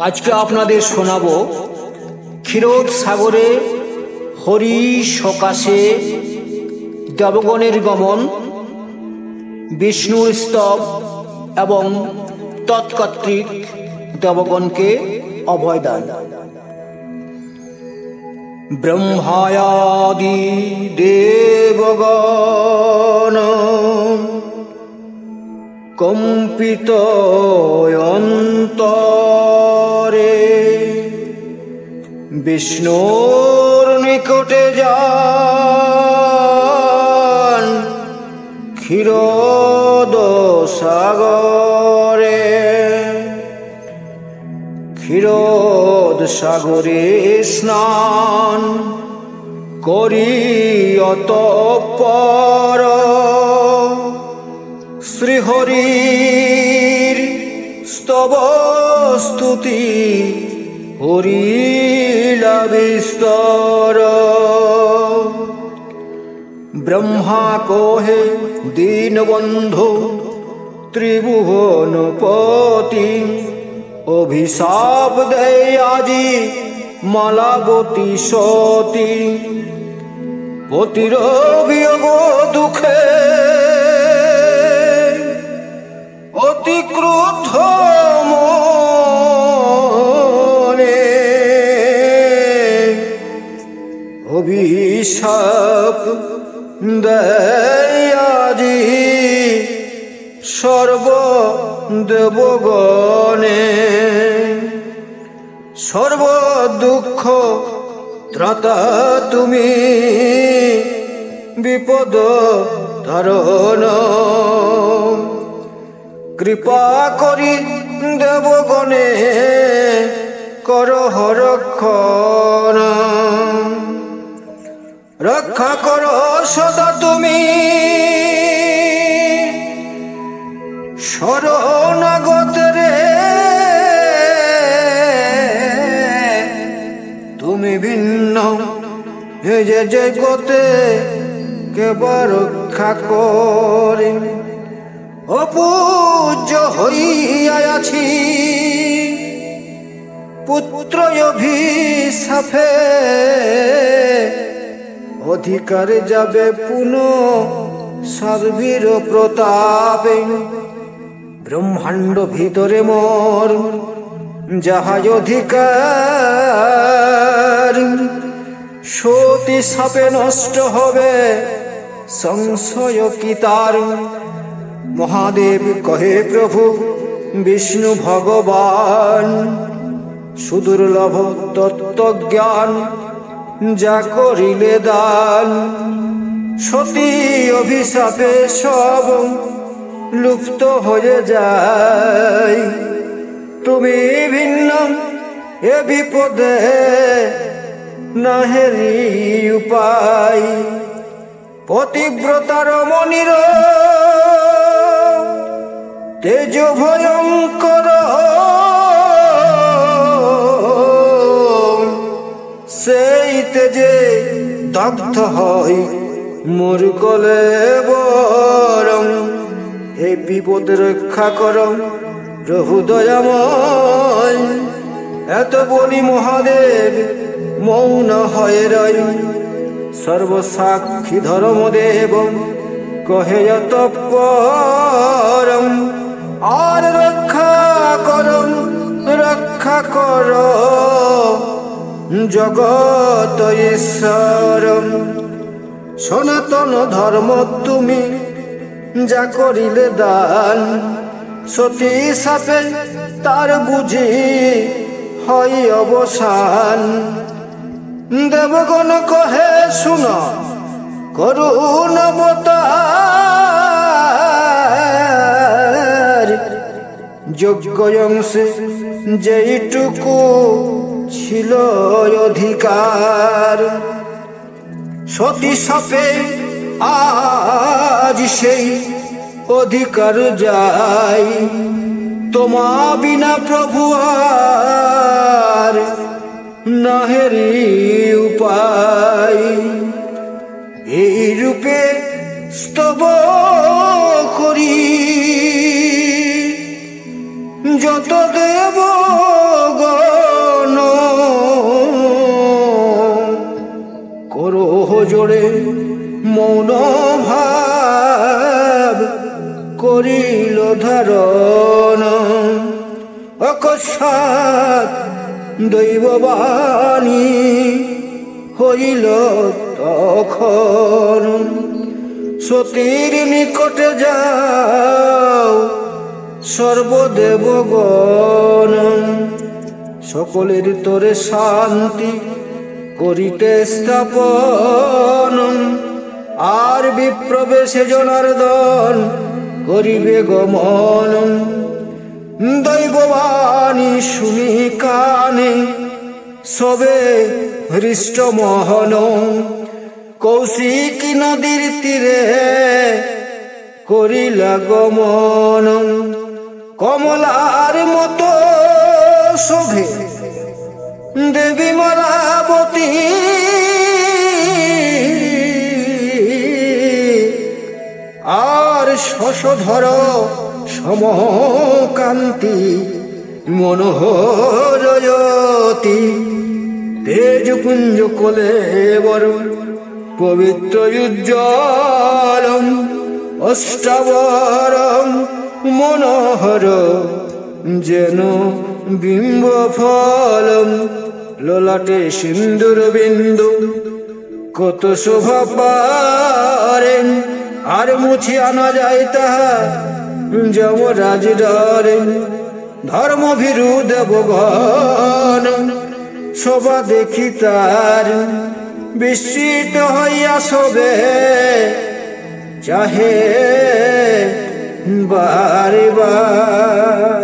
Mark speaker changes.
Speaker 1: আজকে আপনাদের শোনাবো ক্ষীরোদ সাগরে হরি সকাশে দেবগণের গমন, বিষ্ণুর স্তব এবং তৎকর্তৃক দেবগণকে অভয়দান। ব্রহ্মায়াদি দেবগণ কম্পিত অন্তরে বিষ্ণুর নিকটে যান ক্ষীরোদ সাগরে। ক্ষীরোদ সাগরে স্নান করি অতঃপর শ্রীহরির স্তব স্তুতি হরিলা বিস্তর। ব্রহ্মা কহে দীনবন্ধু ত্রিভুবনপতি, অভিশাপ দেয় আজি মালাবতী সতী। পতির বিয়োগ দুঃখে অতি ক্রোধ মনে, অভিশাপ দেয় আজি সর্ব দেবগণে। সর্ব দুঃখ ত্রাতা তুমি, বিপদ তারণ। কৃপা করি দেবগণে করহ রক্ষণ। রক্ষা কর সদা তুমি শরণাগতরে। তুমি ভিন্ন হে যে গতে কেবা রক্ষা করে। অপূজ্য হইয়া আছি পুত্র অভিশাপে, অধিকার যাবে পুনঃ সর্বীর প্রতাপে। ব্রহ্মাণ্ড ভিতরে মোর যাহা অধিকার, সতী সাপে নষ্ট হবে সংশয় কি তার। মহাদেব কহে প্রভু বিষ্ণু ভগবান, সুদুর্লভ তত্ত্বজ্ঞান যা করিলে দান। সতী অভিশাপে সব লুপ্ত হয়ে যায়। তুমি ভিন্ন এ বিপদে নাহেরি উপায়। পতিব্রতার মনির তেজ ভয়ঙ্কর, সেই তেজে দগ্ধ হয় মোর কলে বরং। হে বিপদ রক্ষা কর প্রভু দয়াময়। এত বলি মহাদেব মৌন হয়ে রয়। সর্বসাক্ষী ধর্মদেব কহে তৎপর। আর রক্ষা কর জগত ঈশ্বর। সনাতন ধর্ম তুমি যা করিলে দান, সতী সাপে তার বুঝি হয় অবসান। দেবগণ কহে শুন করুণ অবতার। যোগ্য অংশে যেইটুকু ছিল অধিকার, সতী সাপে আজ সেই অধিকার যাই। তোমা বিনা প্রভু আর নাহেরি উপায়। এই রূপে স্তব করি যত দেবগণ করিল ধারণ অকস্মাৎ দৈববাণী হইল তখন সতীর নিকটে যাও সর্বদেবগণ সকলের তোরে শান্তি করিতে স্থাপন আর বিপ্রবেশে জনার্দন করিবে গমন দৈববাণী শুনি কানে সবে হৃষ্টমোহন কৌশিকী নদীর তীরে করিলা গমন কমলার মতো শোভে দেবী মলাবতী আর শশধর সমকান্তি মনোহরয়তি তেজপুঞ্জ কলেবর পবিত্র উজ্জ্বলম অষ্টাবরম মনোহর যেন বিম্ব ফলম ললাটে সিন্দুর বিন্দু কত শোভা পারেন আর মুছিয়া না যায় তাহা যমরাজ ডরেন ধর্মভীরু দেবগণ শোভা দেখি তার বিস্মিত হইয়া শোভে চাহে বারে বার।